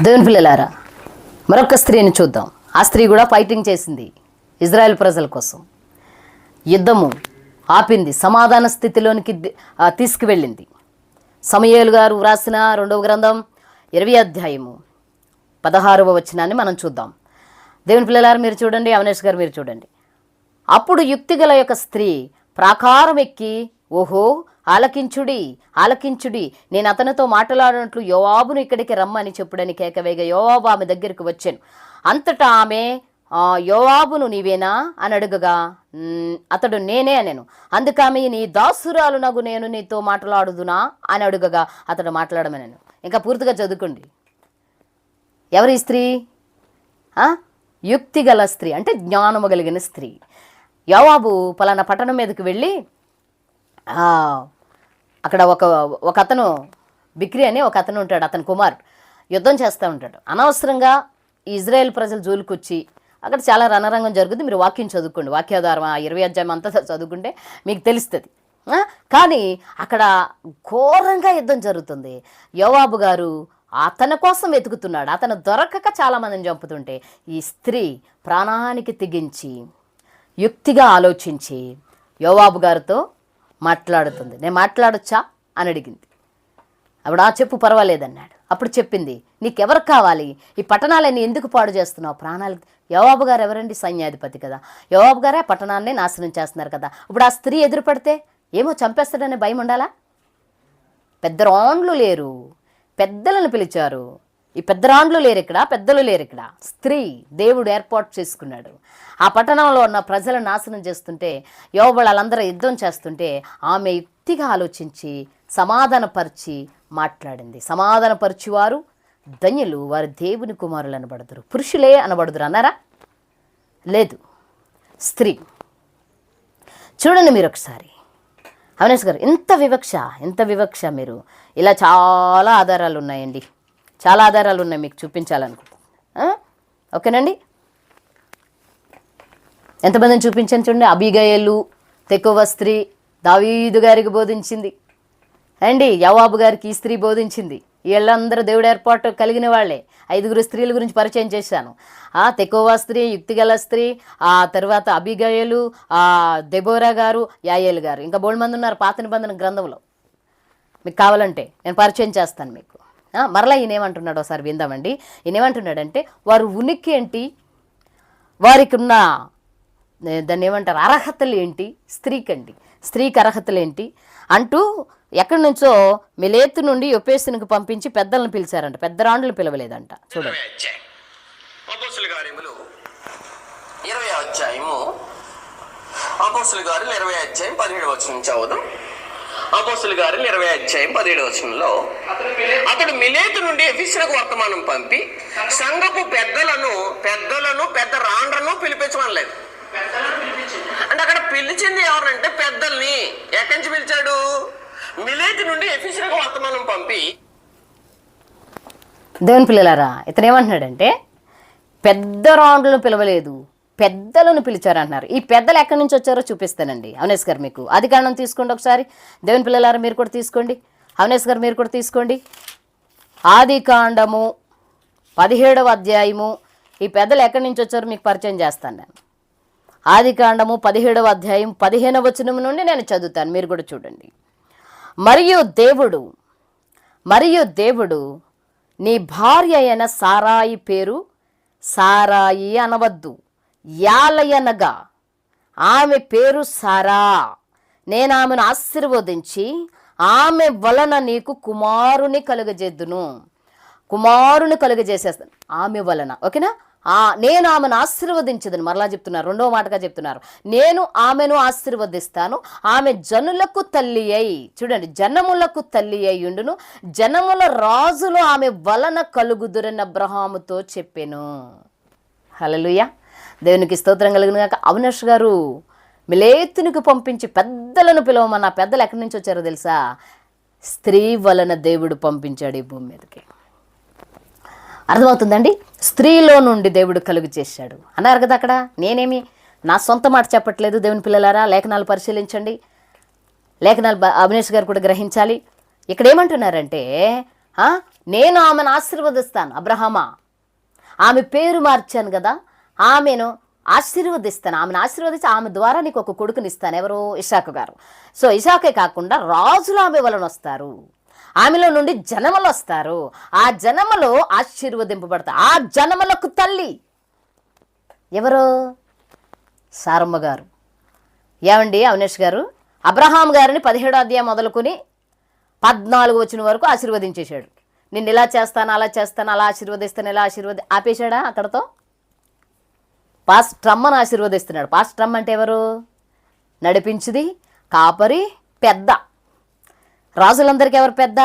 దేవుని పిల్లలారా, మరొక స్త్రీని చూద్దాం. ఆ స్త్రీ కూడా ఫైటింగ్ చేసింది ఇజ్రాయెల్ ప్రజల కోసం. యుద్ధము ఆపింది, సమాధాన స్థితిలోనికి తీసుకువెళ్ళింది. సమూయేలు గారు వ్రాసిన 2వ గ్రంథం 20వ అధ్యాయము 16వ వచనాన్ని మనం చూద్దాం. దేవుని పిల్లలారా మీరు చూడండి, అవినేష్ గారు మీరు చూడండి. అప్పుడు యుక్తిగల యొక్క స్త్రీ ప్రాకారం ఎక్కి, ఓహో ఆలకించుడి ఆలకించుడి, నేను అతనితో మాట్లాడినట్లు యోవాబును ఇక్కడికి రమ్మని చెప్పుడని కేకవేగా యోవాబు ఆమె దగ్గరికి వచ్చాను. అంతటా ఆమె యోవాబును నీవేనా అని అడుగగా అతడు నేనే అనెను. అందుకామె నీ దాసురాలు నగు నేను నీతో మాట్లాడుదునా అని అడుగగా అతడు మాట్లాడమనను. ఇంకా పూర్తిగా చదువుకోండి. ఎవరి స్త్రీ? యుక్తి గల స్త్రీ అంటే జ్ఞానము కలిగిన స్త్రీ. యోవాబు పలానా పట్టణం మీదకి వెళ్ళి అక్కడ ఒక అతను బిక్రీ అని ఒక అతను ఉంటాడు, అతని కుమారుడు యుద్ధం చేస్తూ ఉంటాడు. అనవసరంగా ఈ ఇజ్రాయెల్ ప్రజలు జోలికొచ్చి అక్కడ చాలా రణరంగం జరుగుతుంది. మీరు వాక్యం చదువుకోండి, వాక్యాధారం 20వ అధ్యాయం అంతా చదువుకుంటే మీకు తెలుస్తుంది. కానీ అక్కడ ఘోరంగా యుద్ధం జరుగుతుంది. యోవాబు గారు అతని కోసం వెతుకుతున్నాడు. అతను దొరకక చాలామందిని చంపుతుంటే ఈ స్త్రీ ప్రాణానికి తెగించి యుక్తిగా ఆలోచించి యోవాబు గారితో మాట్లాడుతుంది. నేను మాట్లాడొచ్చా అని అడిగింది. అప్పుడు చెప్పు పర్వాలేదన్నాడు. అప్పుడు చెప్పింది, నీకెవరు కావాలి? ఈ పట్టణాలన్నీ ఎందుకు పాడు చేస్తున్నావు? ప్రాణాలకి. యోవాబు గారు ఎవరండి? సైన్యాధిపతి కదా. యోవాబు గారే పట్టణాన్ని నాశనం చేస్తున్నారు కదా. ఇప్పుడు ఆ స్త్రీ ఎదురుపడితే ఏమో చంపేస్తాడనే భయం ఉండాలా? పెద్ద రాండ్లు లేరు, పెద్దలను పిలిచారు. ఈ పెద్ద రాండ్లు లేరు ఇక్కడ, పెద్దలు లేరు ఇక్కడ. స్త్రీ దేవుడు ఏర్పాటు చేసుకున్నాడు. ఆ పట్టణంలో ఉన్న ప్రజలను నాశనం చేస్తుంటే యోవాబులందరూ యుద్ధం చేస్తుంటే ఆమె యుక్తిగా ఆలోచించి సమాధానపరిచి మాట్లాడింది. సమాధానపరిచివారు ధన్యులు, వారు దేవుని కుమారులు అనబడదురు. పురుషులే అనబడదురు అన్నారా? లేదు, స్త్రీ. చూడండి మీరు ఒకసారి. అవినేష్ గారు, ఎంత వివక్ష మీరు! ఇలా చాలా ఆధారాలు ఉన్నాయండి, చాలా ఆధారాలు ఉన్నాయి, మీకు చూపించాలనుకుంటున్నాను. ఓకేనండి, ఎంతమందిని చూపించాను చూడండి. అబీగయలు తెకోవ స్త్రీ దావీదు గారికి బోధించింది అండి. యోవాబు గారికి ఈ స్త్రీ బోధించింది. వీళ్ళందరూ దేవుడు ఏర్పాటు కలిగిన వాళ్ళే. 5 స్త్రీల గురించి పరిచయం చేశాను. తెకోవ స్త్రీ, యుక్తిగల స్త్రీ, ఆ తర్వాత అబీగయలు, దెబోరా గారు, యాయేలు గారు, ఇంకా బోల్డ్ మంది ఉన్నారు పాత నిబంధన గ్రంథంలో. మీకు కావాలంటే నేను పరిచయం చేస్తాను మీకు. మరలా ఈయన ఏమంటున్నాడు ఒకసారి విందామండి. ఈయన ఏమంటున్నాడంటే వారు ఉనికి ఏంటి, వారికి ఉన్న దాన్ని ఏమంటారు అర్హతలు ఏంటి, స్త్రీకి అర్హతలు ఏంటి అంటూ ఎక్కడి నుంచో మిలేతు నుండి యొప్పేసునికి పంపించి పెద్దలను పిలిచారంట. పెద్దరాండ్లు పిలవలేదంట. చూడండి. అపోస్తలుల కార్యములు 20వ అధ్యాయము, అపోస్తలుల కార్యములు 20వ అధ్యాయం 17వ వచనం చదువుదాం. అపోస్తలుల కార్యములు 20వ అధ్యాయం 17వ వచనంలో అతడు మిలేతు నుండి ఎఫెసునకు వర్తమానం పంపి సంఘపు పెద్దలను పెద్ద రాండ్రను పిలిపించమనలేదు. అంటే అక్కడ పిలిచింది ఎవరంటే పెద్దల్ని. ఎక్కడి నుంచి పిలిచాడు? మిలేతు నుండి ఎఫెసునకు వర్తమానం పంపి. దేవుని పిల్లలారా, ఇతను ఏమంటున్నాడంటే పెద్ద రాండ్లను పిలవలేదు, పెద్దలను పిలిచారంటున్నారు. ఈ పెద్దలు ఎక్కడి నుంచి వచ్చారో చూపిస్తానండి. అవినేష్ గారు మీకు ఆదికాండం తీసుకోండి ఒకసారి. దేవుని పిల్లలారా మీరు కూడా తీసుకోండి. అవినేష్ గారు మీరు కూడా తీసుకోండి. ఆదికాండము 17వ అధ్యాయము. ఈ పెద్దలు ఎక్కడి నుంచి వచ్చారో మీకు పరిచయం చేస్తాను నేను. ఆదికాండము 17వ అధ్యాయం 15వ వచనం నుండి నేను చదువుతాను, మీరు కూడా చూడండి. మరియు దేవుడు నీ భార్య అయిన సారాయి పేరు సారాయి అనవద్దు, యాలయనగా ఆమె పేరు సారా. నేను ఆమెను ఆశీర్వదించి ఆమె వలన నీకు కుమారుని కలుగజేసేస్తాను. ఆమె వలన, ఓకేనా? నేను ఆమెను ఆశీర్వదించదని మరలా చెప్తున్నారు, 2వ మాటగా చెప్తున్నారు. నేను ఆమెను ఆశీర్వదిస్తాను, ఆమె జనులకు తల్లి అయి, చూడండి, జనములకు తల్లి అయి ఉండును, జనముల రాజులు ఆమె వలన కలుగుదురని అబ్రహాముతో చెప్పెను. హల్లెలూయా, దేవునికి స్తోత్రం కలుగును గాక. అవినాష్ గారు మిలేతునికి పంపించి పెద్దలను పిలవమన్న పెద్దలు ఎక్కడి నుంచి వచ్చారో తెలుసా? స్త్రీ వలన దేవుడు పంపించాడు ఈ భూమి మీదకి. అర్థమవుతుందండి? స్త్రీలో నుండి దేవుడు కలుగు చేశాడు అన్నారు కదా అక్కడ. నేనేమి నా సొంత మాట చెప్పట్లేదు దేవుని పిల్లలారా, లేఖనాలు పరిశీలించండి. లేఖనాలు అవినేష్ గారు కూడా గ్రహించాలి. ఇక్కడ ఏమంటున్నారంటే నేను ఆమెను ఆశీర్వదిస్తాను. అబ్రహామా, ఆమె పేరు మార్చాను కదా, ఆమెను ఆశీర్వదిస్తాను. ఆమెను ఆశీర్వదించి ఆమె ద్వారా నీకు ఒక కొడుకునిస్తాను. ఎవరు? ఇషాకు గారు. సో ఇషాకే కాకుండా రాజులు ఆమె వలన వస్తారు, ఆమెలో నుండి జనములు వస్తారు, ఆ జనములో ఆశీర్వదింపబడతారు. ఆ జనములకు తల్లి ఎవరు? సారమ్మ గారు. ఏమండి అవినేష్ గారు, అబ్రహాం గారిని 17వ అధ్యాయం మొదలుకొని 14 వచ్చిన వరకు ఆశీర్వదించేశాడు. నిన్ను ఇలా చేస్తాను, అలా చేస్తాను, అలా ఆశీర్వదిస్తాను, ఇలా ఆపేశాడా అక్కడతో? పాస్ట్రమ్మను ఆశీర్వదిస్తున్నాడు. పాస్ట్రమ్మ అంటే ఎవరు? నడిపించుది, కాపరి, పెద్ద. రాజులందరికీ ఎవరు పెద్ద?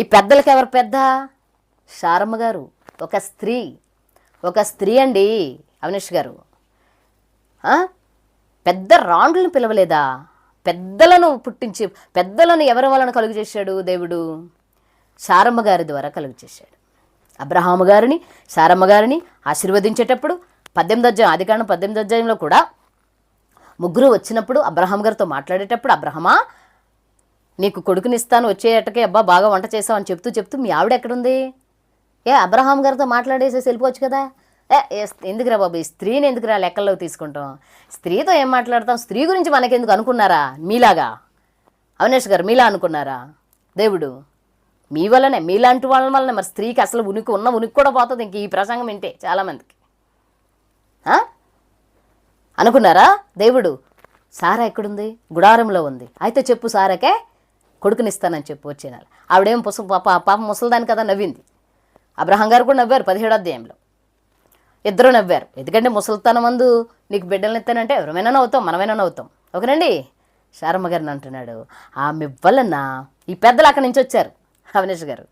ఈ పెద్దలకి ఎవరు పెద్ద? శారమ్మ గారు. ఒక స్త్రీ అండి అవినేష్ గారు. పెద్ద రాండ్లను పిలవలేదా? పెద్దలను పుట్టించి, పెద్దలను ఎవరి వలన కలుగు చేశాడు దేవుడు? శారమ్మ గారి ద్వారా కలుగు చేశాడు. అబ్రహాము గారిని, శారమ్మ గారిని ఆశీర్వదించేటప్పుడు 18వ అధ్యాయం, ఆదికాండం 18వ అధ్యాయంలో కూడా ముగ్గురు వచ్చినప్పుడు అబ్రహాం గారితో మాట్లాడేటప్పుడు, అబ్రహమా నీకు కొడుకునిస్తాను, వచ్చేటకే అబ్బా బాగా వంట చేసావు అని చెప్తూ మీ ఆవిడ ఎక్కడుంది? అబ్రహాం గారితో మాట్లాడేసేసి వెళ్ళిపోవచ్చు కదా. ఎందుకురా బాబు, ఈ స్త్రీని ఎందుకురా లెక్కల్లోకి తీసుకుంటాం? స్త్రీతో ఏం మాట్లాడతాం? స్త్రీ గురించి మనకెందుకు అనుకున్నారా? మీలాగా అవినేష్ గారు, మీలా అనుకున్నారా? దేవుడు మీ వల్లనే, మీలాంటి వాళ్ళ వల్లనే మరి స్త్రీకి అసలు ఉనికి కూడా పోతుంది ఇంక ఈ ప్రసంగం వింటే చాలామందికి. అనుకున్నారా? దేవుడు సారా ఎక్కడుంది? గుడారంలో ఉంది. అయితే చెప్పు సారాకే కొడుకునిస్తానని చెప్పు వచ్చే నెల. ఆవిడేం పాప ముసలిదాని కదా నవ్వింది. అబ్రహాం గారు కూడా నవ్వారు 17వ అధ్యాయంలో. ఇద్దరు నవ్వారు. ఎందుకంటే ముసలితనం మందు నీకు బిడ్డలను ఇస్తానంటే ఎవరైనా నవ్వుతాం, మనమైనా నవ్వుతాం. ఓకేనండి. శారమ్మ గారిని అంటున్నాడు, ఆమె వలన ఈ పెద్దలు అక్కడి నుంచి వచ్చారు. అవినేష్ గారు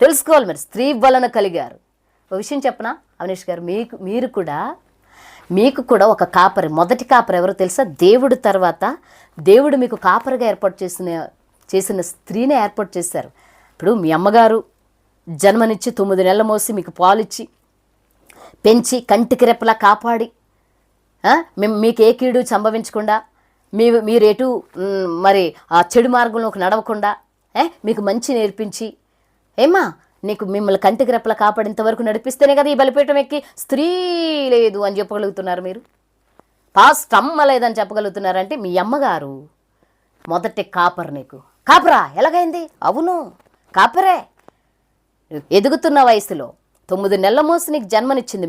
తెలుసుకోవాలి, మరి స్త్రీ వలన కలిగారు. ఒక విషయం చెప్పనా అవినేష్ గారు, మీకు కూడా ఒక కాపరి, మొదటి కాపరి ఎవరో తెలుసా? దేవుడు తర్వాత దేవుడు మీకు కాపరిగా ఏర్పాటు చేసిన స్త్రీనే ఏర్పాటు చేశారు. ఇప్పుడు మీ అమ్మగారు జన్మనిచ్చి 9 నెలలు మోసి మీకు పాలిచ్చి పెంచి కంటికి రెప్పలా కాపాడి మీకు ఏ కీడు సంభవించకుండా మీరు ఎటు మరి ఆ చెడు మార్గంలోకి నడవకుండా మీకు మంచి నేర్పించి మిమ్మల్ని కంటికి రెప్పలా కాపాడేంత వరకు నడిపిస్తేనే కదా ఈ బలిపీఠం ఎక్కి స్త్రీ లేదు అని చెప్పగలుగుతున్నారు. మీరు పాస్టమ్మ లేదని చెప్పగలుగుతున్నారంటే మీ అమ్మగారు మొదటి కాపర్. నీకు కాపరా ఎలాగైంది? అవును కాపరే. ఎదుగుతున్న వయసులో 9 నెలల మోసి నీకు జన్మనిచ్చింది,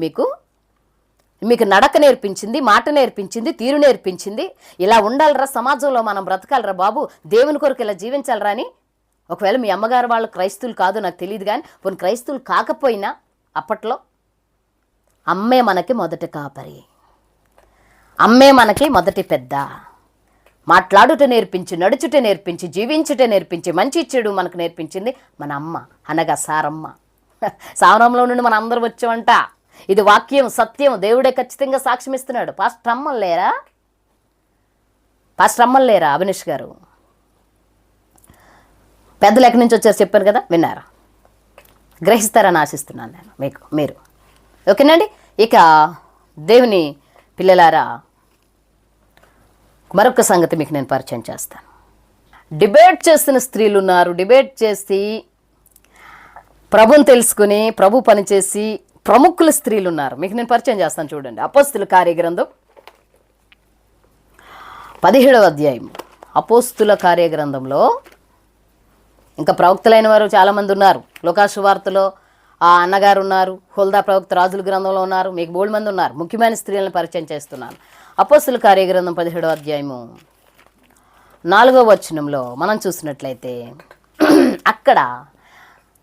మీకు నడక నేర్పించింది, మాట నేర్పించింది, తీరు నేర్పించింది. ఇలా ఉండాలిరా, సమాజంలో మనం బ్రతకాలరా బాబు, దేవుని కొరకు ఇలా జీవించాలరా అని. ఒకవేళ మీ అమ్మగారు వాళ్ళు క్రైస్తువులు కాదు నాకు తెలియదు, కానీ కొన్ని క్రైస్తువులు కాకపోయినా అప్పట్లో అమ్మే మనకి మొదటి కాపరి, అమ్మే మనకి మొదటి పెద్ద. మాట్లాడుట నేర్పించి, నడుచుట నేర్పించి, జీవించుట నేర్పించి, మంచి చెడు మనకు నేర్పించింది మన అమ్మ, అనగా సారమ్మ. సారంలో నుండి మన అందరూ వచ్చామంట. ఇది వాక్యం, సత్యం. దేవుడే ఖచ్చితంగా సాక్ష్యం ఇస్తున్నాడు. పాస్టర్ అమ్మలు లేరా అవినేష్ గారు? పెద్దలు ఎక్కడి నుంచి వచ్చారు చెప్పారు కదా, విన్నారా? గ్రహిస్తారని ఆశిస్తున్నాను నేను మీరు. ఓకేనండి. ఇక దేవుని పిల్లలారా, మరొక సంగతి మీకు నేను పరిచయం చేస్తాను. డిబేట్ చేస్తున్న స్త్రీలు ఉన్నారు. డిబేట్ చేసి ప్రభుని తెలుసుకుని ప్రభు పనిచేసి ప్రముఖుల స్త్రీలు ఉన్నారు. మీకు నేను పరిచయం చేస్తాను. చూడండి, అపోస్తుల కార్యగ్రంథం 17వ అధ్యాయం. అపోస్తుల కార్యగ్రంథంలో ఇంకా ప్రవక్తలైన వారు చాలామంది ఉన్నారు. లోకాసు వార్తలో ఆ అన్నగారు ఉన్నారు, హుల్దా ప్రవక్త రాజుల గ్రంథంలో ఉన్నారు, మీకు బోల్డ్ మంది ఉన్నారు. ముఖ్యమైన స్త్రీలను పరిచయం చేస్తున్నాను. అపోస్తుల కార్యగ్రంథం 17వ అధ్యాయము 4వ వచనంలో మనం చూసినట్లయితే అక్కడ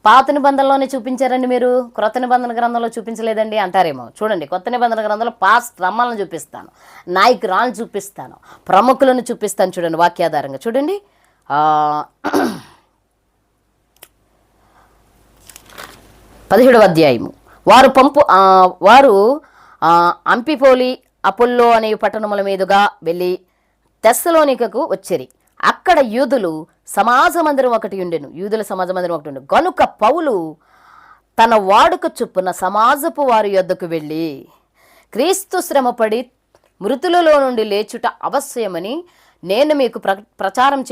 పాత నిబంధనలోనే చూపించారండి, మీరు క్రొత్త నిబంధన గ్రంథంలో చూపించలేదండి అంటారేమో. చూడండి, కొత్త నిబంధన గ్రంథంలో పాస్ట్రమ్మలను చూపిస్తాను, నాయకురాలను చూపిస్తాను, ప్రముఖులను చూపిస్తాను. చూడండి వాక్యాధారంగా చూడండి. 17వ అధ్యాయము. వారు అంపిపోలి అపోల్లో అనే పట్టణముల మీదుగా వెళ్ళి తెస్సలోనికకు వచ్చిరి. అక్కడ యూదుల సమాజ మందిరం ఒకటి ఉండెను. గనుక పౌలు తన వాడుక చొప్పున సమాజపు వారి యొద్దకు వెళ్ళి, క్రీస్తు శ్రమపడి మృతులలో నుండి లేచుట అవశ్యమని నేను మీకు ప్రచారం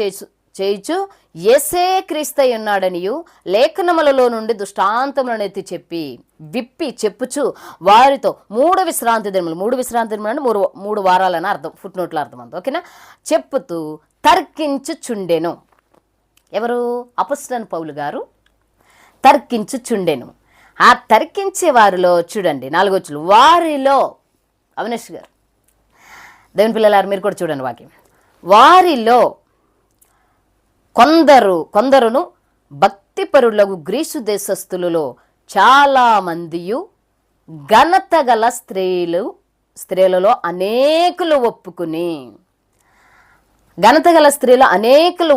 చేయుచు యేసే క్రీస్తై ఉన్నాడనియు లేఖనములలో నుండి దృష్టాంతములను ఎత్తి చెప్పి విప్పి చెప్పుచు వారితో మూడు విశ్రాంతి దినములు అంటే మూడు వారాలని అర్థం, ఫుట్ నోట్లో అర్థం అంత, ఓకేనా, చెప్పుతూ తర్కించుచుండెను. ఎవరు? అపొస్తలుడైన పౌలు గారు తర్కించుచుండెను. ఆ తర్కించే వారిలో చూడండి 4వ వచనం, వారిలో, అవినాష్ గారు, దేవుని పిల్లలారు మీరు కూడా చూడండి వాక్యం, వారిలో కొందరును భక్తిపరులకు గ్రీసు దేశస్థులలో చాలా మందియు ఘనత గల స్త్రీలలో అనేకులు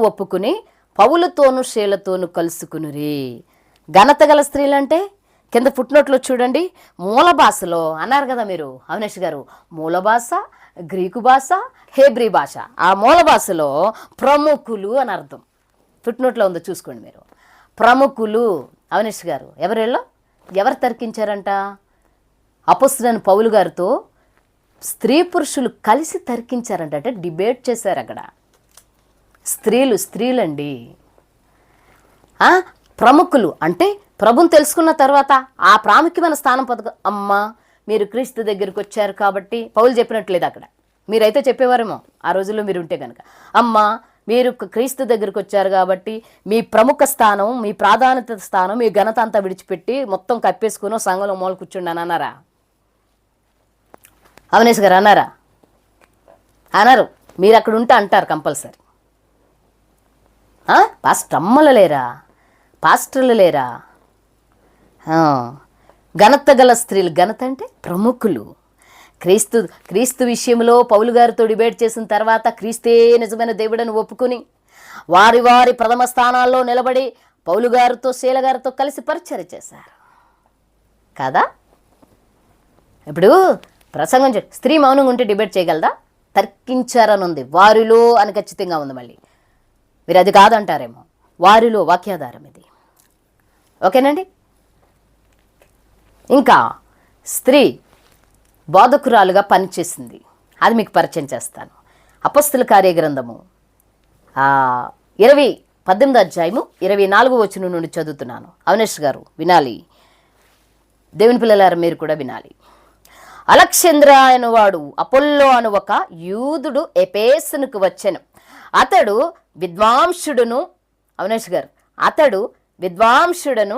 ఒప్పుకుని పౌలుతోను శీలతోను కలుసుకునిరి. ఘనత గల స్త్రీలు అంటే కింద ఫుట్నోట్లో చూడండి, మూల భాషలో అన్నారు కదా మీరు అవినాష్ గారు, మూల భాష, గ్రీకు భాష, హెబ్రీ భాష. ఆ మూల భాషలో ప్రముఖులు అని అర్థం. ఫుట్నోట్లో ఉందో చూసుకోండి మీరు. ప్రముఖులు అవినాష్ గారు ఎవరు తర్కించారంట? అపొస్తలుడైన పౌలు గారితో స్త్రీ పురుషులు కలిసి తర్కించారంట, అంటే డిబేట్ చేశారు అక్కడ. స్త్రీలండి. ప్రముఖులు అంటే ప్రభుని తెలుసుకున్న తర్వాత ఆ ప్రాముఖ్యమైన స్థానం అమ్మ మీరు క్రీస్తు దగ్గరికి వచ్చారు కాబట్టి, పౌలు చెప్పినట్లేదు అక్కడ, మీరైతే చెప్పేవారేమో ఆ రోజుల్లో మీరు ఉంటే కనుక, అమ్మ మీరు క్రీస్తు దగ్గరికి వచ్చారు కాబట్టి మీ ప్రముఖ స్థానం, మీ ప్రాధాన్యత స్థానం, మీ ఘనత అంతా విడిచిపెట్టి మొత్తం కప్పేసుకుని సంఘంలో మూల కూర్చుండి అని అన్నారా? అవినాష్ గారు అన్నారా? అన్నారు. మీరు అక్కడ ఉంటే అంటారు కంపల్సరీ. పాస్టర్లు లేరా? ఘనత గల స్త్రీలు, ఘనత అంటే ప్రముఖులు. క్రీస్తు విషయంలో పౌలు గారితో డిబేట్ చేసిన తర్వాత క్రీస్తే నిజమైన దేవుడని ఒప్పుకొని వారి ప్రథమ స్థానాల్లో నిలబడి పౌలు గారితో శీల గారితో కలిసి పరిచర్య చేశారు కదా. ఇప్పుడు ప్రసంగం స్త్రీ మౌనంగా ఉంటే డిబేట్ చేయగలదా? తర్కించారని ఉంది, వారిలో అని ఖచ్చితంగా ఉంది. మళ్ళీ మీరు అది కాదంటారేమో, వారిలో వాక్యాధారం ఇది, ఓకేనండి. ఇంకా స్త్రీ బోధకురాలుగా పనిచేసింది, అది మీకు పరిచయం చేస్తాను. అపొస్తలుల కార్యగ్రంథము 18వ అధ్యాయము 24వ వచనం నుండి చదువుతున్నాను. అవినాష్ గారు వినాలి, దేవుని పిల్లలారా మీరు కూడా వినాలి. అలెగ్జాంద్ర అనువాడు అపోల్లో అను ఒక యూదుడు ఎఫెసునకు వచ్చెను. అతడు విద్వాంసుడును, అవినాష్ గారు, అతడు విద్వాంసుడును,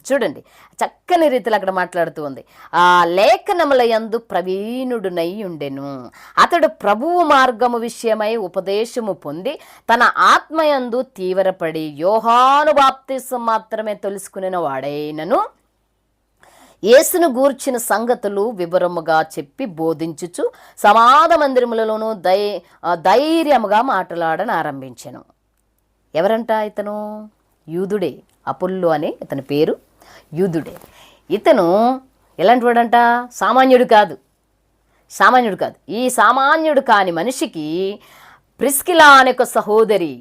చూడండి చక్కని రీతిలో అక్కడ మాట్లాడుతూ ఉంది. లేఖనముల యందు ప్రవీణుడునై ఉండెను. అతడు ప్రభువు మార్గము విషయమై ఉపదేశము పొంది తన ఆత్మయందు తీవ్రపడి యోహాను బాప్తిసం మాత్రమే తెలుసుకునే వాడైనను యేసును గూర్చిన సంగతులు వివరముగా చెప్పి బోధించుచు సమాజ మందిరములలోనూ ధైర్యముగా మాట్లాడని ఆరంభించెను. ఎవరంట? ఇతను యూదుడే, అపోల్లో అనే ఇతని పేరు యూదుడే. ఇతను ఎలాంటి వాడంట? సామాన్యుడు కాదు. ఈ సామాన్యుడు కాని మనిషికి ప్రిస్కిల్లా అనే ఒక సహోదరి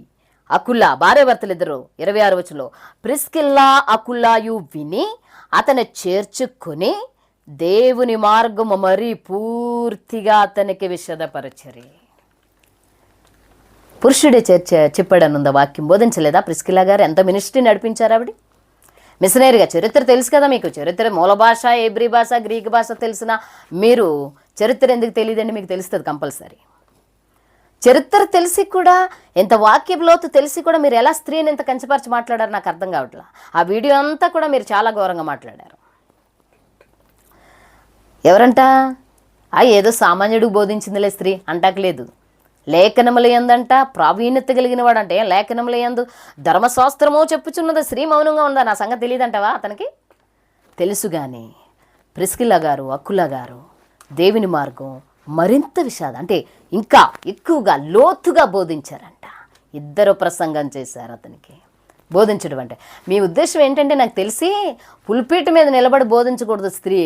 అకుల్లా, భార్యాభర్తలిద్దరు, 26వ వచనంలో, ప్రిస్కిల్లా అకుల్లాయు విని అతను చేర్చుకొని దేవుని మార్గము మరీ పూర్తిగా అతనికి విషదపరచరి. పురుషుడే చెప్పాడనుందా వాక్యం? బోధించలేదా ప్రిస్కిల్లా గారు? ఎంత మినిస్ట్రీ నడిపించారు ఆవిడ మిషనరీగా. చరిత్ర తెలుసు కదా మీకు, చరిత్ర మూల భాష, హెబ్రీ భాష, గ్రీక్ భాష తెలిసిన మీరు చరిత్ర ఎందుకు తెలియదండి? మీకు తెలుస్తుంది కంపల్సరీ. చరిత్ర తెలిసి కూడా, ఎంత వాక్యలోతు తెలిసి కూడా మీరు ఎలా స్త్రీని ఎంత కంచపరిచి మాట్లాడారు నాకు అర్థం కావట్లా. ఆ వీడియో అంతా కూడా మీరు చాలా ఘోరంగా మాట్లాడారు. ఎవరంట? ఏదో సామాన్యుడికి బోధించిందిలే స్త్రీ అంటాకలేదు. లేఖనముల యందంట ప్రావీణ్యత కలిగిన వాడంటే, లేఖనముల యందు ధర్మశాస్త్రము చెప్పుచున్నది, స్త్రీ మౌనంగా ఉందా? నా సంగతి తెలియదంటావా? అతనికి తెలుసు. కానీ ప్రిస్కిల్లా గారు, అకుల్లా గారు దేవుని మార్గం మరింత విషాదం అంటే ఇంకా ఎక్కువగా లోతుగా బోధించారంట. ఇద్దరు ప్రసంగం చేశారు అతనికి. బోధించడం అంటే మీ ఉద్దేశం ఏంటంటే, నాకు తెలిసి పుల్పీట మీద నిలబడి బోధించకూడదు స్త్రీ,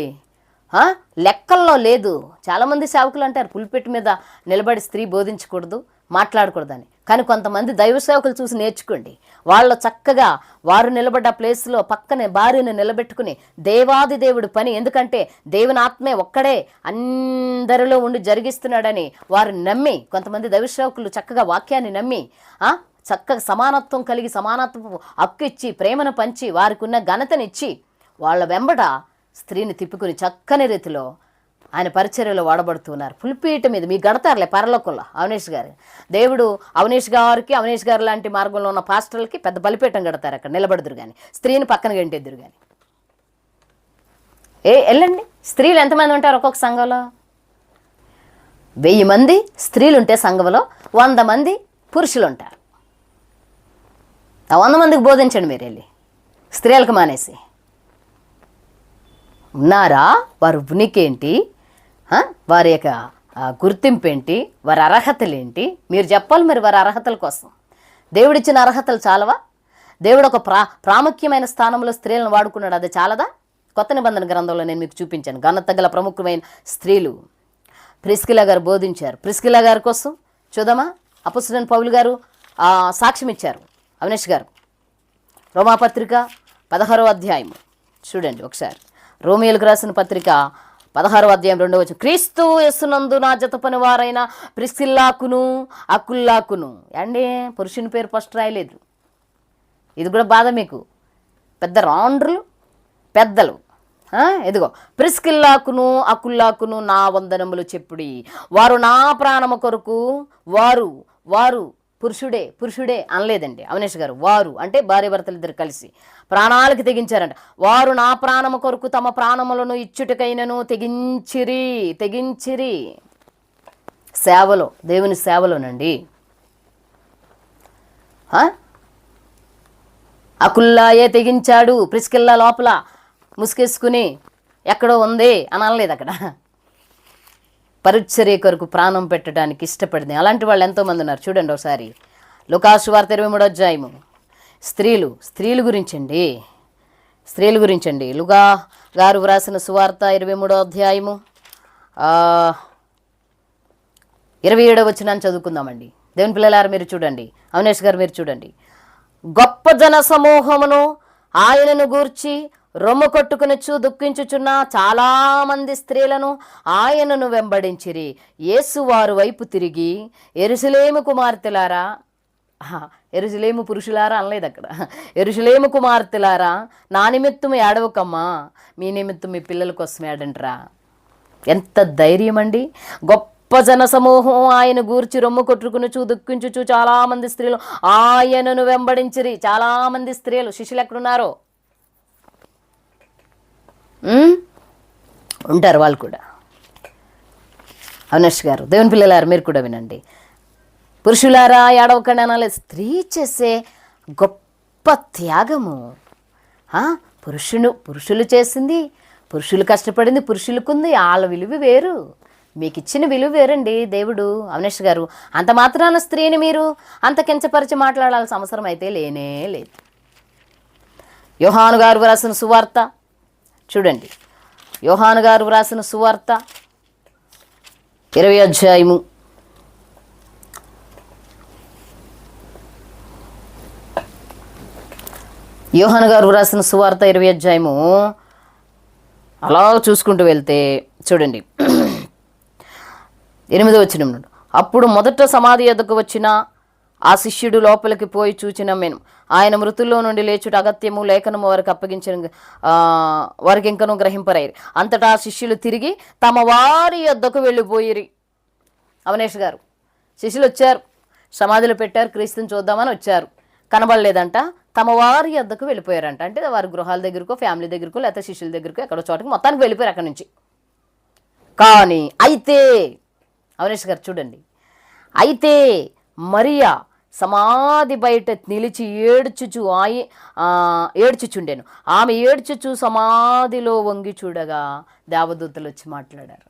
లెక్కల్లో లేదు. చాలామంది సేవకులు అంటారు పుల్పీట మీద నిలబడి స్త్రీ బోధించకూడదు, మాట్లాడకూడదని. కానీ కొంతమంది దైవ సేవకులు చూసి నేర్చుకోండి. వాళ్ళు చక్కగా వారు నిలబడ్డ ప్లేస్లో పక్కనే భార్యను నిలబెట్టుకుని దేవాది దేవుడు పని, ఎందుకంటే దేవుని ఆత్మే ఒక్కడే అందరిలో ఉండి జరిగిస్తున్నాడని వారు నమ్మి, కొంతమంది దైవ సేవకులు చక్కగా వాక్యాన్ని నమ్మి చక్కగా సమానత్వం కలిగి సమానత్వం హక్కు ఇచ్చి ప్రేమను పంచి వారికి ఉన్న ఘనతనిచ్చి వాళ్ళ వెంబడ స్త్రీని తిప్పుకుని చక్కని రీతిలో ఆయన పరిచర్యలో వాడబడుతున్నారు. పులిపీట మీద మీ గడతారులే పరలోకంలో అవినేష్ గారు. దేవుడు అవినేష్ గారు లాంటి మార్గంలో ఉన్న పాస్టర్లకి పెద్ద బలిపీఠం కడతారు, అక్కడ నిలబడదురు కానీ స్త్రీని పక్కన గంటెద్దురు కానీ. వెళ్ళండి, స్త్రీలు ఎంతమంది ఉంటారు ఒక్కొక్క సంఘంలో? 1000 మంది స్త్రీలు ఉంటే సంఘంలో 100 మంది పురుషులు ఉంటారు. ఆ 100 మందికి బోధించండి మీరు వెళ్ళి, స్త్రీలకు మానేసి. ఉన్నారా? వారి ఉనికి ఏంటి, వారి యొక్క గుర్తింపు ఏంటి, వారి అర్హతలు ఏంటి మీరు చెప్పాలి. మరి వారి అర్హతల కోసం దేవుడిచ్చిన అర్హతలు చాలవా? దేవుడు ఒక ప్రాముఖ్యమైన స్థానంలో స్త్రీలను వాడుకున్నాడు, అది చాలదా? కొత్త నిబంధన గ్రంథంలో నేను మీకు చూపించాను ఘనత గల ప్రముఖమైన స్త్రీలు. ప్రిస్కిలా గారు బోధించారు. ప్రిస్కిలా గారి కోసం చూద్దామా? అపొస్తలుడైన పౌలు గారు సాక్ష్యం ఇచ్చారు. అవినేష్ గారు రోమాపత్రిక 16వ అధ్యాయం చూడండి ఒకసారి. రోమియోలకు రాసిన పత్రిక 16వ అధ్యాయం 2వ వచనం. క్రీస్తు యేసునందు నా జత పని వారైన ప్రిస్కిల్లాకును అకుల్లాకును. అండి పురుషుని పేరు ఫస్ట్ రాయలేదు, ఇది కూడా బాధ మీకు. పెద్ద రాండ్రులు పెద్దలు. ఇదిగో ప్రిస్కిల్లాకును అకుల్లాకును నా వందనములు చెప్పుడి, వారు నా ప్రాణము కొరకు. వారు వారు పురుషుడే అనలేదండి అవినేష్ గారు. వారు అంటే భార్య భర్తలు ఇద్దరు కలిసి ప్రాణాలకు తెగించారంట. వారు నా ప్రాణము కొరకు తమ ప్రాణములను ఇచ్చుటకైనను తెగించిరి. సేవలో, దేవుని సేవలోనండి. అకుల్లాయే తెగించాడు. ప్రిస్కిల్లా లోపల ముసుకేసుకుని ఎక్కడో ఉంది అని అనలేదు అక్కడ. పరిచర్య కొరకు ప్రాణం పెట్టడానికి ఇష్టపడింది. అలాంటి వాళ్ళు ఎంతోమంది ఉన్నారు చూడండి ఒకసారి. లూకాసు సువార్త 23వ అధ్యాయము. స్త్రీల గురించండి. లూకా గారు వ్రాసిన సువార్త 23వ అధ్యాయము 27వ వచనాన్ని చదువుకుందామండి. దేవుని పిల్లలారు మీరు చూడండి, అవినేష్ గారు మీరు చూడండి. గొప్ప జన సమూహమును ఆయనను గూర్చి రొమ్ము కొట్టుకునొచ్చు దుఃఖించుచున్న చాలామంది స్త్రీలను ఆయనను వెంబడించిరి. యేసు వారు వైపు తిరిగి, యెరూషలేము కుమార్తెలారా, యెరూషలేము పురుషులారా అనలేదు అక్కడ, యెరూషలేము కుమార్తెలారా నా నిమిత్తం ఏడవకమ్మా, మీ నిమిత్తం మీ పిల్లల కోసం ఏడంట్రా. ఎంత ధైర్యం అండి! గొప్ప జన సమూహం ఆయన గూర్చి రొమ్ము కొట్టుకునుచు దుఃఖించుచు చాలామంది స్త్రీలు ఆయనను వెంబడించిరి. చాలామంది స్త్రీలు, శిష్యులు ఎక్కడున్నారో ఉంటారు వాళ్ళు కూడా. అవినేష్ గారు, దేవుని పిల్లలారు మీరు కూడా వినండి. పురుషులారా ఏడవకండి అనాలి. స్త్రీ చేసే గొప్ప త్యాగము. పురుషులు చేసింది, పురుషులు కష్టపడింది పురుషులకుంది. వాళ్ళ విలువ వేరు, మీకు ఇచ్చిన విలువ వేరండి దేవుడు. అవినేష్ గారు, అంత మాత్రాన స్త్రీని మీరు అంత కించపరిచి మాట్లాడాల్సిన అవసరం అయితే లేనే లేదు. యోహాను గారు వ్రాసిన సువార్త చూడండి. యోహాను గారు వ్రాసిన సువార్త 20వ అధ్యాయము. యోహాను గారు వ్రాసిన సువార్త 20వ అధ్యాయము అలా చూసుకుంటూ వెళ్తే చూడండి 8వ వచనం నుండి. అప్పుడు మొదట సమాధి యొద్దకు వచ్చిన ఆ శిష్యుడు లోపలికి పోయి చూచిన మెను ఆయన మృతుల్లో నుండి లేచుట అగత్యము, లేఖనము వారికి అప్పగించిన వారికి ఇంకనూ గ్రహింపరైరు. అంతటా శిష్యులు తిరిగి తమ వారి యొద్దకు వెళ్ళిపోయిరి. అవినేష్ గారు, శిష్యులు వచ్చారు, సమాధిలో పెట్టారు, క్రీస్తుని చూద్దామని వచ్చారు, కనబడలేదంట. తమ వారి యొద్దకు వెళ్ళిపోయారంట. అంటే వారి గృహాల దగ్గరకో, ఫ్యామిలీ దగ్గరకో, లేకపోతే శిష్యుల దగ్గరకో ఎక్కడో చోటకి మొత్తానికి వెళ్ళిపోయారు అక్కడి నుంచి. కానీ అయితే అవినేష్ గారు చూడండి, అయితే మరియా సమాధి బయట నిలిచి ఏడ్చుచుండెను. ఆమె ఏడ్చుచు సమాధిలో వంగి చూడగా దేవదూతలు వచ్చి మాట్లాడారు.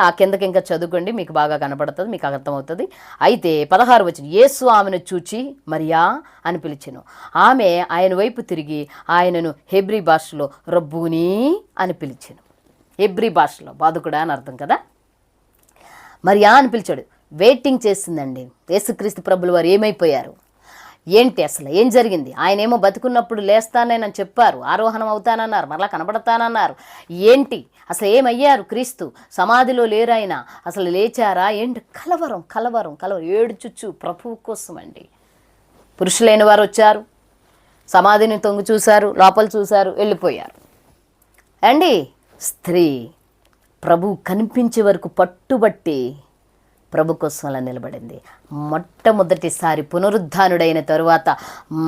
ఆ కిందకి ఇంకా చదువుకోండి, మీకు బాగా కనపడుతుంది, మీకు అర్థమవుతుంది. అయితే 16 వచనం. యేసు ఆమెను చూచి మరియా అని పిలిచెను. ఆమె ఆయన వైపు తిరిగి ఆయనను హెబ్రీ భాషలో రబ్బూని అని పిలిచెను. హెబ్రీ భాషలో బాధకుడా అని అర్థం కదా. మరియా అని పిలిచాడు. వెయిటింగ్ చేసిందండి. యేసుక్రీస్తు ప్రభులు వారు ఏమైపోయారు, ఏంటి అసలు ఏం జరిగింది? ఆయన ఏమో బతుకున్నప్పుడు లేస్తానని చెప్పారు, ఆరోహణం అవుతానన్నారు, మరలా కనబడతానన్నారు. ఏంటి అసలు ఏమయ్యారు? క్రీస్తు సమాధిలో లేరాయన, అసలు లేచారా ఏంటి? కలవరం కలవరం కలవరం, ఏడుచుచ్చు ప్రభువు కోసం అండి. పురుషులైన వారు వచ్చారు, సమాధిని తొంగి చూశారు, లోపల చూశారు, వెళ్ళిపోయారు అండి. స్త్రీ ప్రభు కనిపించే వరకు పట్టుబట్టి ప్రభు కోసం అలా నిలబడింది. మొట్టమొదటిసారి పునరుద్ధానుడైన తరువాత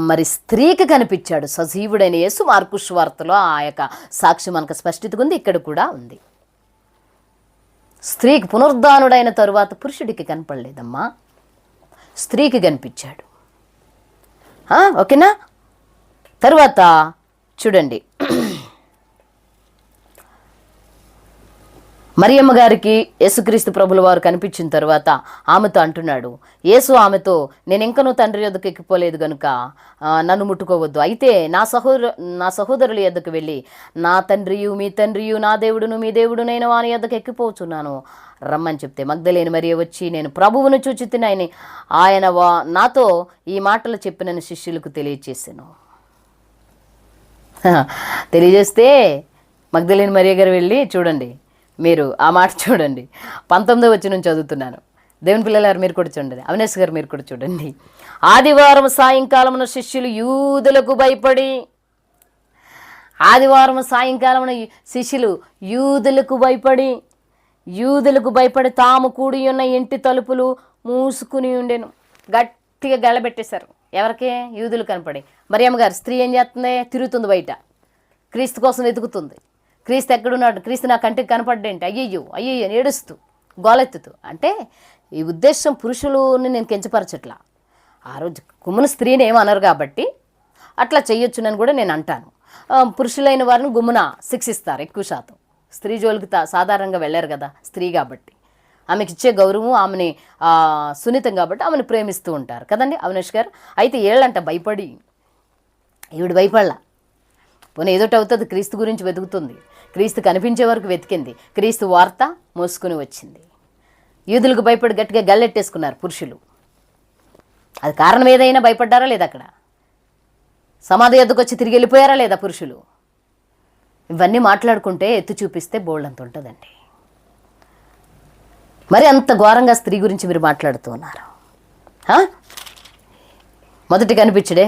మరి స్త్రీకి కనిపించాడు సజీవుడైన యేసు. మార్కు సువార్తలో ఆ యొక్క సాక్ష్యం మనకు స్పష్టతగా ఉంది, ఇక్కడ కూడా ఉంది. స్త్రీకి పునరుద్ధానుడైన తరువాత పురుషుడికి కనపడలేదమ్మా, స్త్రీకి కనిపించాడు. ఓకేనా? తరువాత చూడండి, మరియమ్మ గారికి యేసుక్రీస్తు ప్రభుల వారు కనిపించిన తర్వాత ఆమెతో అంటున్నాడు, యేసు ఆమెతో, నేను ఇంకనూ తండ్రి యొద్దకు ఎక్కిపోలేదు గనుక నన్ను ముట్టుకోవద్దు. అయితే నా సహోదరుల యొద్దకు వెళ్ళి, నా తండ్రియు మీ తండ్రియు, నా దేవుడును మీ దేవుడునైన వాని యొద్దకు ఎక్కిపోచున్నాను రమ్మని చెప్తే, మగ్దలేని మరియ వచ్చి, నేను ప్రభువును చూచి తినని ఆయన నాతో ఈ మాటలు చెప్పినని శిష్యులకు తెలియచేసాను. తెలియజేస్తే మగ్దలేని మరియ గారు వెళ్ళి, చూడండి మీరు ఆ మాట చూడండి, 19వ వచనం చదువుతున్నాను. దేవుని పిల్లలారు మీరు కూడా చూడండి, అవినేష్ గారు మీరు కూడా చూడండి. ఆదివారం సాయంకాలమున శిష్యులు యూదులకు భయపడి, ఆదివారం సాయంకాలమున శిష్యులు యూదులకు భయపడి తాము కూడి ఉన్న ఇంటి తలుపులు మూసుకుని ఉండెను. గట్టిగా గళ్ళబెట్టేశారు. ఎవరికే? యూదులు కనపడి. మరియమ్మ గారు స్త్రీ ఏం చేస్తుంది? తిరుగుతుంది బయట, క్రీస్తు కోసం వెతుకుతుంది. క్రీస్తు ఎక్కడున్నాడు? క్రీస్తు నా కంటికి కనపడ్డేంటి? అయ్యయ్యో అయ్యయ్యో ఏడుస్తూ గోలెత్తుతూ. అంటే ఈ ఉద్దేశం పురుషులని నేను కించపరచట్లా, ఆ రోజు గుమ్మున స్త్రీని ఏమనరు కాబట్టి అట్లా చెయ్యొచ్చునని కూడా నేను అంటాను. పురుషులైన వారిని గుమ్మున శిక్షిస్తారు ఎక్కువ శాతం. స్త్రీ జోలికి సాధారణంగా వెళ్ళారు కదా, స్త్రీ కాబట్టి ఆమెకి ఇచ్చే గౌరవం, ఆమెని సున్నితం కాబట్టి ఆమెను ప్రేమిస్తూ ఉంటారు కదండి అవినేష్ గారు. అయితే ఏళ్ళంట భయపడి, ఈవిడ భయపడలా. పోనీ ఏదోటి అవుతుంది, క్రీస్తు గురించి వెతుకుతుంది, క్రీస్తు కనిపించే వరకు వెతికింది, క్రీస్తు వార్త మోసుకుని వచ్చింది. యూదులకు భయపడి గట్టిగా గల్లెట్టేసుకున్నారు పురుషులు. అది కారణం ఏదైనా భయపడ్డారా లేదా? అక్కడ సమాధి ఎద్దుకు వచ్చి తిరిగి వెళ్ళిపోయారా లేదా పురుషులు? ఇవన్నీ మాట్లాడుకుంటే ఎత్తు చూపిస్తే బోల్డంత ఉంటుందండి. మరి అంత ఘోరంగా స్త్రీ గురించి మీరు మాట్లాడుతూ ఉన్నారు. మొదటి కనిపించడే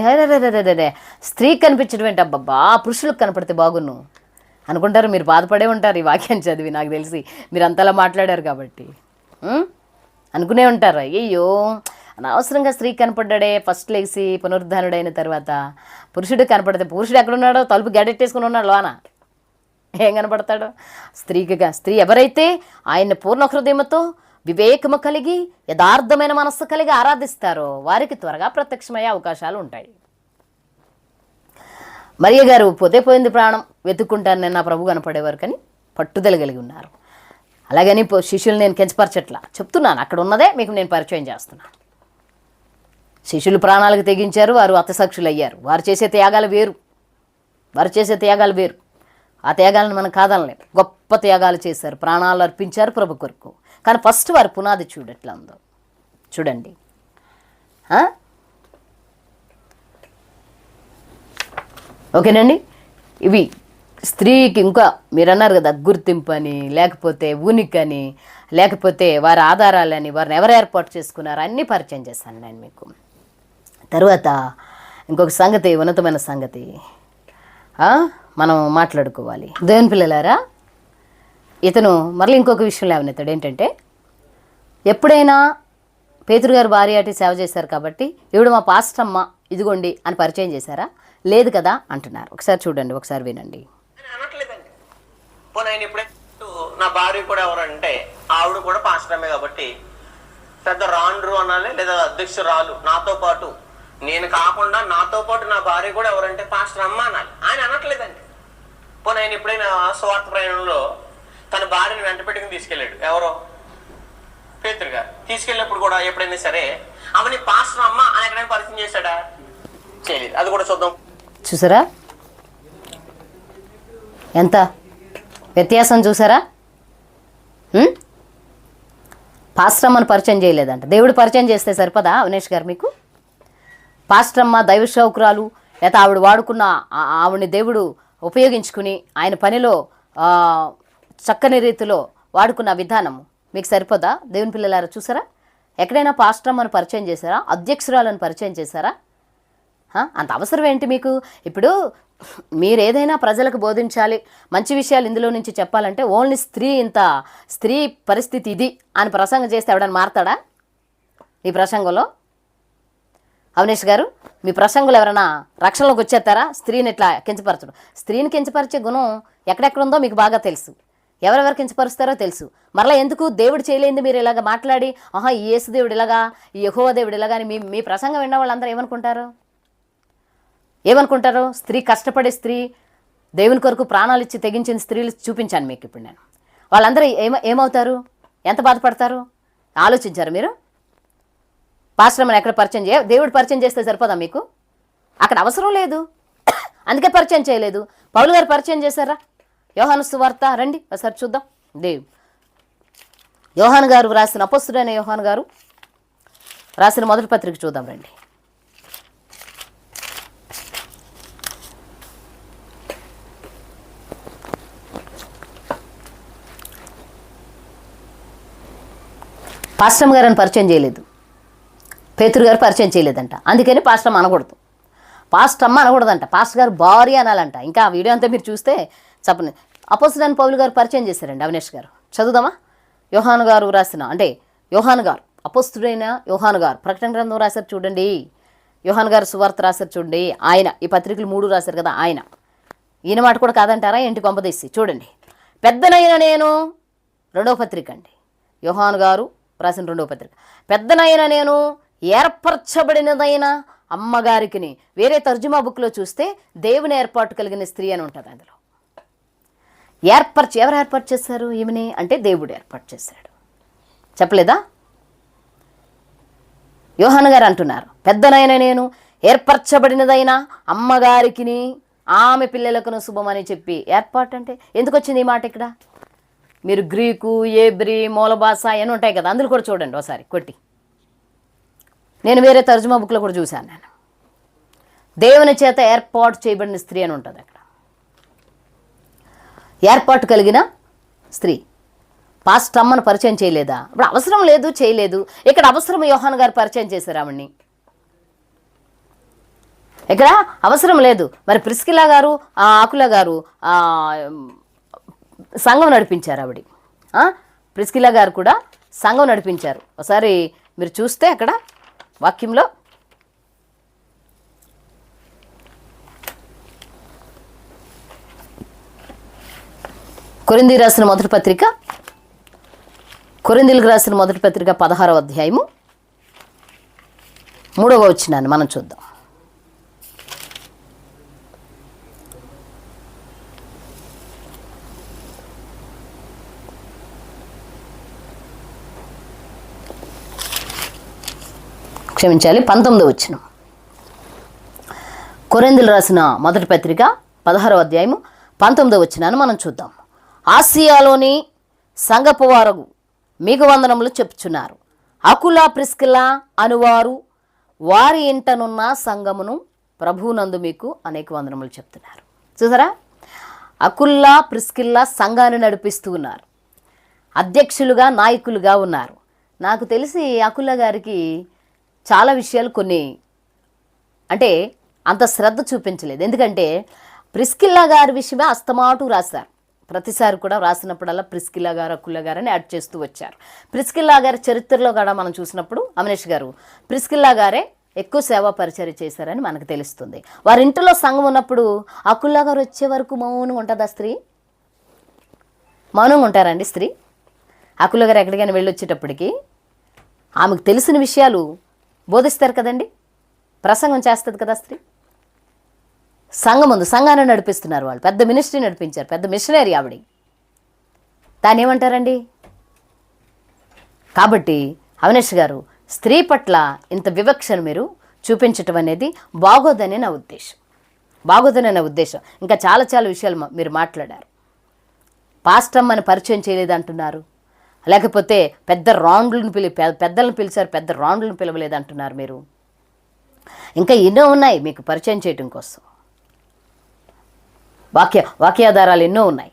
స్త్రీ కనిపించడం ఏంటి? అబ్బబ్బా, పురుషులకు కనపడితే బాగున్ను అనుకుంటారు. మీరు బాధపడే ఉంటారు ఈ వాక్యం చదివి, నాకు తెలిసి మీరు అంతలా మాట్లాడారు కాబట్టి అనుకునే ఉంటారు. అయ్యో అనవసరంగా స్త్రీ కనపడ్డాడే, ఫస్ట్ లేచి పునరుద్ధానుడైన తర్వాత పురుషుడు కనపడితే, పురుషుడు ఎక్కడున్నాడో? తలుపు గడెట్టేసుకుని ఉన్నాడు లోన, ఏం కనపడతాడు? స్త్రీ ఎవరైతే ఆయన పూర్ణ హృదయంతో వివేకము కలిగి యథార్థమైన మనస్సు కలిగి ఆరాధిస్తారో వారికి త్వరగా ప్రత్యక్షమయ్యే అవకాశాలు ఉంటాయి. మరియ గారు పోతే పోయింది ప్రాణం, వెతుక్కుంటాను నేను నా ప్రభు కనపడేవారు కానీ పట్టుదల కలిగి ఉన్నారు. అలాగని శిష్యులు నేను కించపరచట్లా, చెప్తున్నాను అక్కడ ఉన్నదే మీకు నేను పరిచయం చేస్తున్నాను. శిష్యులు ప్రాణాలకు తెగించారు, వారు హతసాక్షులు అయ్యారు. వారు చేసే త్యాగాలు వేరు, ఆ త్యాగాలను మనం కాదనలేము. గొప్ప త్యాగాలు చేశారు, ప్రాణాలు అర్పించారు ప్రభు కొరకు. కానీ ఫస్ట్ వారి పునాది చూడట్లా ఉందో చూడండి. ఓకేనండి, ఇవి స్త్రీకి ఇంకా మీరు అన్నారు కదా గుర్తింపు అని, లేకపోతే ఉనికని, లేకపోతే వారి ఆధారాలని, వారిని ఎవరు ఏర్పాటు చేసుకున్నారు అన్నీ పరిచయం చేశాను నేను మీకు. తర్వాత ఇంకొక సంగతి, ఉన్నతమైన సంగతి మనం మాట్లాడుకోవాలి. దేవుని పిల్లలారా, ఇతను మరలా ఇంకొక విషయం లేవనెత్తాడు. ఏంటంటే, ఎప్పుడైనా పేతురు గారు భార్య అటు సేవ చేశారు కాబట్టి ఈవిడ మా పాస్టమ్మ ఇదిగోండి అని పరిచయం చేశారా? లేదు కదా అంటున్నారు. ఒకసారి చూడండి, ఒకసారి వినండి. అనట్లేదండి. పోనీ ఆయన ఇప్పుడే నా భార్య కూడా ఎవరంటే ఆవిడ కూడా పాస్టమే కాబట్టి పెద్ద రాండ్రు అనాలి, లేదా అధ్యక్షురాలు, నాతో పాటు నేను కాకుండా నాతో పాటు నా భార్య కూడా ఎవరంటే పాస్టర్ అమ్మ అనాలి. ఆయన అనట్లేదండి. పోనీ ఆయన ఎప్పుడైనా స్వార్థ ప్రయాణంలో తన భార్యను వెంట పెట్టుకుని తీసుకెళ్ళాడు. ఎవరో పేతురు గారు తీసుకెళ్ళినప్పుడు కూడా ఎప్పుడైనా సరే ఆమెని పాస్టర్ అమ్మ అని ఎక్కడైనా పరిచయం చేశాడా? చేయలేదు. అది కూడా చూద్దాం. చూసారా ఎంత వ్యత్యాసం? చూసారా? పాస్టమ్మని పరిచయం చేయలేదంట. దేవుడు పరిచయం చేస్తే సరిపదా అవినేష్ గారు మీకు? పాస్టమ్మ దైవ సేవకురాలు, లేకపోతే ఆవిడ వాడుకున్న ఆవిడని దేవుడు ఉపయోగించుకుని ఆయన పనిలో చక్కని రీతిలో వాడుకున్న విధానం మీకు సరిపోదా? దేవుని పిల్లలారా చూసారా? ఎక్కడైనా పాస్టమ్మని పరిచయం చేశారా? అధ్యక్షురాలను పరిచయం చేశారా? అంత అవసరం ఏంటి మీకు? ఇప్పుడు మీరు ఏదైనా ప్రజలకు బోధించాలి, మంచి విషయాలు ఇందులో నుంచి చెప్పాలంటే ఓన్లీ స్త్రీ పరిస్థితి ఇది అని ప్రసంగం చేస్తే ఎవడని మారతాడా ఈ ప్రసంగంలో? అవినేష్ గారు, మీ ప్రసంగులు ఎవరైనా రక్షణలోకి వచ్చేస్తారా? స్త్రీని ఇట్లా కించపరచడం, స్త్రీని కించపరిచే గుణం ఎక్కడెక్కడ ఉందో మీకు బాగా తెలుసు. ఎవరెవరు కించపరుస్తారో తెలుసు. మరలా ఎందుకు దేవుడు చేయలేంది మీరు ఇలాగ మాట్లాడి, ఈ యేసు దేవుడు ఇలాగా, ఈ యెహోవా దేవుడు ఇలాగా అని మీ ప్రసంగం విన్న వాళ్ళందరూ ఏమనుకుంటారు? స్త్రీ కష్టపడే స్త్రీ, దేవుని కొరకు ప్రాణాలు ఇచ్చి తెగించిన స్త్రీలు చూపించాను మీకు ఇప్పుడు నేను. వాళ్ళందరూ ఏమవుతారు? ఎంత బాధపడతారు? ఆలోచించారు మీరు? పాస్టర్ని ఎక్కడ పరిచయం దేవుడు పరిచయం చేస్తే సరిపోదా మీకు? అక్కడ అవసరం లేదు, అందుకే పరిచయం చేయలేదు. పౌలు గారు పరిచయం చేశారా? యోహాను సువార్త రండి ఒకసారి చూద్దాం. యోహాను గారు రాసిన, అపోస్తుడైన యోహాను గారు రాసిన మొదటి పత్రిక చూద్దాం రండి. పాస్టమ్ గారు అని పరిచయం చేయలేదు, పేతురు గారు పరిచయం చేయలేదంట. అందుకని పాస్టమ్ అనకూడదు, పాస్టమ్మ అనకూడదంట, పాస్టర్ గారు భార్య అనాలంట. ఇంకా ఆ వీడియో అంతా మీరు చూస్తే చెప్పండి. అపోస్తులైన పౌలు గారు పరిచయం చేశారండి అవినేష్ గారు. చదువుదామా? యోహాను గారు రాసిన, అంటే యోహాను గారు, అపోస్తుడైన యోహాను గారు ప్రకటన గ్రంథం రాశారు చూడండి, యోహాను గారు సువార్త రాశారు చూడండి. ఆయన ఈ పత్రికలు 3 రాశారు కదా, ఆయన. ఈయన మాట కూడా కాదంటారా ఏంటి కొంపదీసి? చూడండి, పెద్దనైన నేను, రెండవ పత్రిక అండి, యోహాను గారు రాసిన రెండవ పత్రిక. పెద్దనైన నేను ఏర్పరచబడినదైన అమ్మగారికిని. వేరే తర్జుమా బుక్లో చూస్తే దేవుని ఏర్పాటు కలిగిన స్త్రీ అని ఉంటుంది. అందులో ఎవరు ఏర్పాటు చేశారు ఈమెని అంటే దేవుడు ఏర్పాటు చేశాడు. చెప్పలేదా? యోహాను గారు అంటున్నారు, పెద్దనైన నేను ఏర్పరచబడినదైన అమ్మగారికిని ఆమె పిల్లలకును శుభమని చెప్పి. ఏర్పాటు అంటే ఎందుకు వచ్చింది ఈ మాట ఇక్కడ? మీరు గ్రీకు, ఏబ్రి, మూల భాష అని ఉంటాయి కదా, అందులో కూడా చూడండి ఒకసారి కొట్టి. నేను వేరే తర్జుమా బుక్లో కూడా చూశాను. నేను దేవుని చేత ఏర్పాటు చేయబడిన స్త్రీ అని ఉంటుంది అక్కడ. ఏర్పాటు కలిగిన స్త్రీ. పాస్టమ్మను పరిచయం చేయలేదా? ఇప్పుడు అవసరం లేదు, చేయలేదు. ఇక్కడ అవసరం యోహాను గారు పరిచయం చేశారు ఆవిడ్ని. ఇక్కడ అవసరం లేదు. మరి ప్రిస్కిలా గారు, ఆకుల గారు సంఘం నడిపించారు. ఆవిడ ప్రిస్కిలా గారు కూడా సంఘం నడిపించారు. ఒకసారి మీరు చూస్తే అక్కడ వాక్యంలో కొరింథీయులకు రాసిన మొదటి పత్రిక 16వ అధ్యాయము 3వ వచనాన్ని మనం చూద్దాం. క్షమించాలి, 19వ వచనం. కొరింథీయులకు రాసిన మొదటి పత్రిక 16వ అధ్యాయము 19వ వచనాన్ని మనం చూద్దాం. ఆసియాలోని సంఘపు వారు మీకు వందనములు చెప్పుచున్నారు. అకులా, ప్రిస్కిలా అనువారు వారి ఇంటనున్న సంఘమును ప్రభువునందు మీకు అనేక వందనములు చెప్తున్నారు. చూసారా? అకుల్లా, ప్రిస్కిల్లా సంఘాన్ని నడిపిస్తూ ఉన్నారు, అధ్యక్షులుగా, నాయకులుగా ఉన్నారు. నాకు తెలిసి అకుల్లా గారికి చాలా విషయాలు కొన్ని అంటే అంత శ్రద్ధ చూపించలేదు. ఎందుకంటే ప్రిస్కిల్లా గారి విషయమే అస్తమాటు రాశారు. ప్రతిసారి కూడా రాసినప్పుడల్లా ప్రిస్కిల్లా గారు, అకుల్లా గారు అని యాడ్ చేస్తూ వచ్చారు. ప్రిస్కిల్లా గారి చరిత్రలో కూడా మనం చూసినప్పుడు అవినేష్ గారు ప్రిస్కిల్లా గారే ఎక్కువ సేవా పరిచర్య చేశారని మనకు తెలుస్తుంది. వారి ఇంటిలో సంఘం ఉన్నప్పుడు అకుల్లా గారు వచ్చే వరకు మౌనంగా ఉంటుందా స్త్రీ? మౌనంగా ఉంటారండి స్త్రీ? అకుల్లా గారు ఎక్కడికైనా వెళ్ళి వచ్చేటప్పటికి ఆమెకు తెలిసిన విషయాలు బోధిస్తారు కదండి, ప్రసంగం చేస్తుంది కదా స్త్రీ. సంఘం ఉంది, సంఘాన్ని నడిపిస్తున్నారు వాళ్ళు, పెద్ద మినిస్ట్రీ నడిపించారు, పెద్ద మిషనరీ ఆవిడ. దాన్ని ఏమంటారండి? కాబట్టి అవినేష్ గారు స్త్రీ పట్ల ఇంత వివక్షను మీరు చూపించటం అనేది బాగోదని నా ఉద్దేశం. ఇంకా చాలా చాలా విషయాలు మీరు మాట్లాడారు. పాస్టమ్మని పరిచయం చేయలేదంటున్నారు, లేకపోతే పెద్ద రౌండ్లను పెద్దలను పిలిచారు, పెద్ద రౌండ్లను పిలవలేదు అంటున్నారు మీరు. ఇంకా ఎన్నో ఉన్నాయి మీకు పరిచయం చేయటం కోసం, వాక్యాధారాలు ఎన్నో ఉన్నాయి.